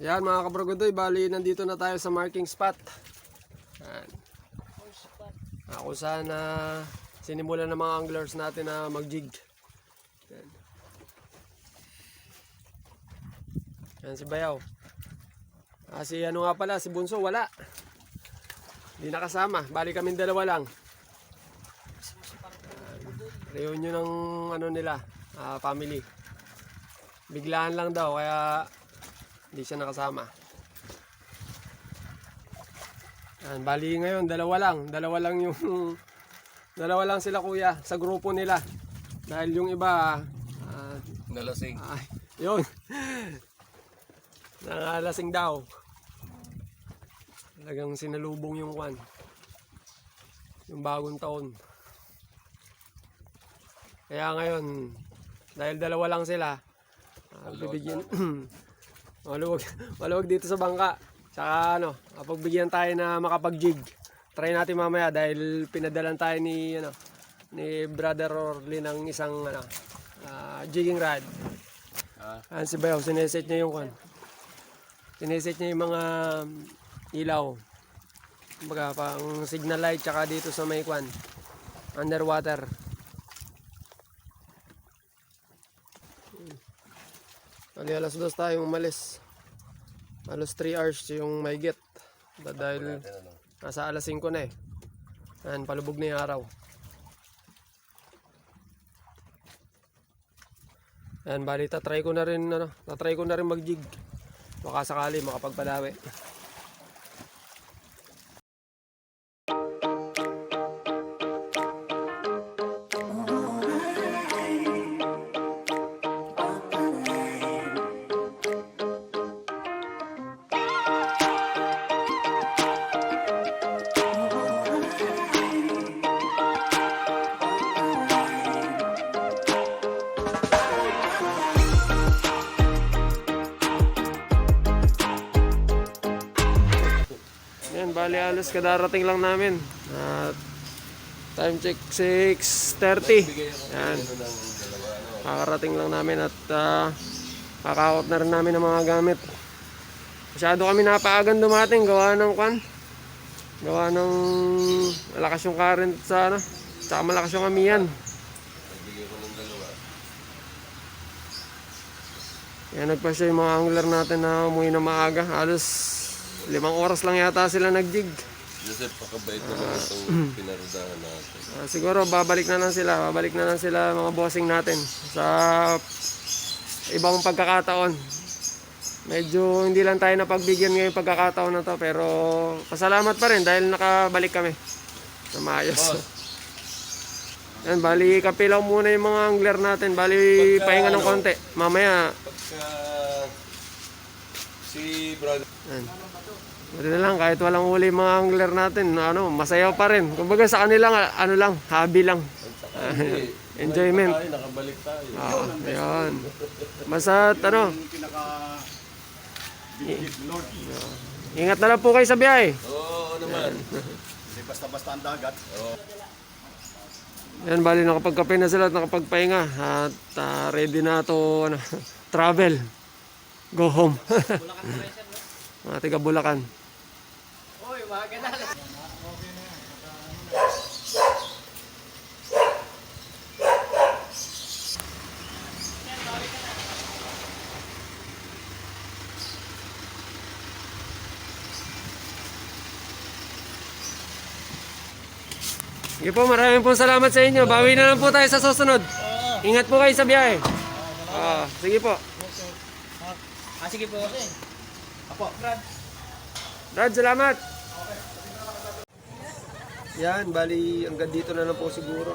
Yan mga kabrogodoy, bali nandito na tayo sa marking spot. Yan. Kung saan sinimulan ng mga anglers natin na mag-jig. Yan. Yan si Bayaw. Si ano nga pala, si Bunso wala. Hindi nakasama, bali kaming dalawa lang. Reunion ng ano nila, family. Biglaan lang daw kaya hindi siya nakasama. Yan, bali ngayon dalawa lang sila kuya sa grupo nila. Dahil yung iba nalasing. Yun. Nalasing daw. Talagang sinalubong yung kwan. Yung bagong taon. Kaya ngayon, dahil dalawa lang sila, bibigyan maluwag dito sa bangka. Tsaka pagbigyan tayo na makapag-jig. Try natin mamaya dahil pinadalan tayo ni Brother Orly ng isang jigging rod. Si Bayaw, sineset niya yung kwan. Sineset niya yung mga ilaw. Kumbaga, pang signal light tsaka dito sa may kwan. Underwater. Kali alas 2 tayo umalis. Alas 3 hours yung may get. Dahil nasa alas 5 na eh. Ayan, palubog na yung araw. Ayan, bali tatry ko na rin mag-jig. Baka sakali makapagpadawi. Yan, bali alas kadarating lang namin. Time check 6:30. Yan. Kakarating lang namin at kakakot na rin namin ng mga gamit. Masyado kami napaagan dumating gawa ng malakas yung current sa tsaka malakas yung amihan. Yan, nagpasya yung mga angler natin na umuwi na maaga. Halos 5 oras lang yata sila nag-jig. Joseph, pakabait naman itong pinarudahan natin. Siguro babalik na lang sila mga bossing natin sa ibang pagkakataon. Medyo hindi lang tayo napagbigyan ngayong pagkakataon na to, pero pasalamat pa rin dahil nakabalik kami na maayos. Yan, bali kapilaw muna yung mga angler natin, bali pahinga ng konti. Mamaya si brother buti na lang kahit walang uli mga angler natin, masaya pa rin. Kumbaga sa kanila hobby lang. Enjoyment. Nakabalik tayo. Ayun. Basta ingat na lang po kayo sa biyahe. Oo naman. Hindi basta-basta ang dagat. Yan, bali nakapagkape na sila at nakapagpahinga at ready na to travel. Go home. Mga tiga Bulacan. Uy, maganda. Sige po, maraming po salamat sa inyo. Bawi na lang po tayo sa susunod. Ingat po kayo sa biyahe. Sige po. Sige po. Apo, Brad, salamat. Yan, bali hanggang dito na lang po siguro.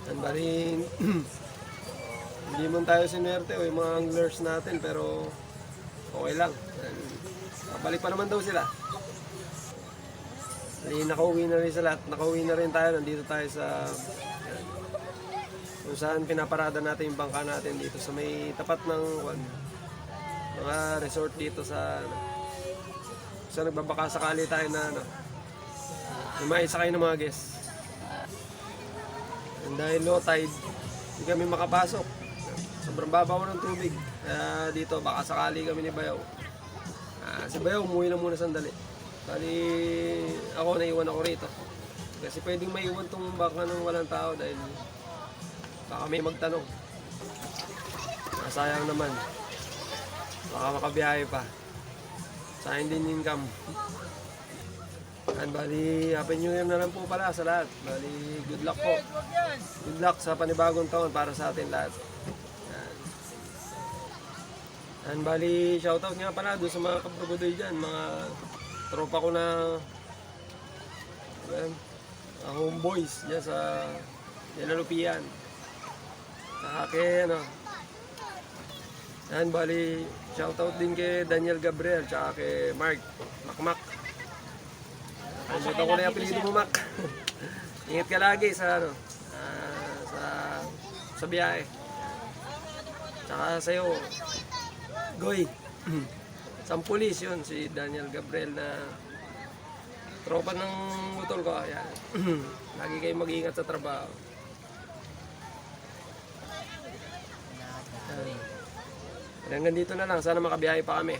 Yan, bali hindi man tayo sinwerte o yung mga anglers natin, pero okay lang. Balik pa naman daw sila. Bali, nakauwi na rin sila. Nakauwi na rin tayo. Nandito tayo sa kung saan pinaparada natin yung bangka natin dito sa may tapat ng mga resort dito sa nagbabaka sakali tayo na maisakay ng mga guests. And dahil low tide, hindi kami makapasok sa sobrang babaw ng tubig. Dito, baka sakali kami ni Bayaw. Si Bayaw, umuwi lang muna sandali. Bali, ako naiwan ako rito. Kasi pwedeng maiwan tong baka ng walang tao dahil baka may magtanong. Sayang naman. Baka makabiyahe pa. Sayang din income. At bali, Happy New Year na lang po pala sa lahat. Bali, good luck po. Good luck sa panibagong taon para sa atin lahat. And bali, shoutout nga pala doon sa mga kabrugodoy dyan, mga tropa ko na homeboys dyan sa Nilalupian. Saka kay and bali, shoutout din kay Daniel Gabriel, tsaka kay Mark Makmak. Kalimutan ko na yung apelido mo, Mac. Ingat ka lagi sa sa biyahe. Tsaka sa'yo, Goy. Sampulis yun, si Daniel Gabriel na tropa ng utol ko. Ayan. Lagi kayong mag-iingat sa trabaho. Hanggang dito na lang. Sana makabiyahe pa kami.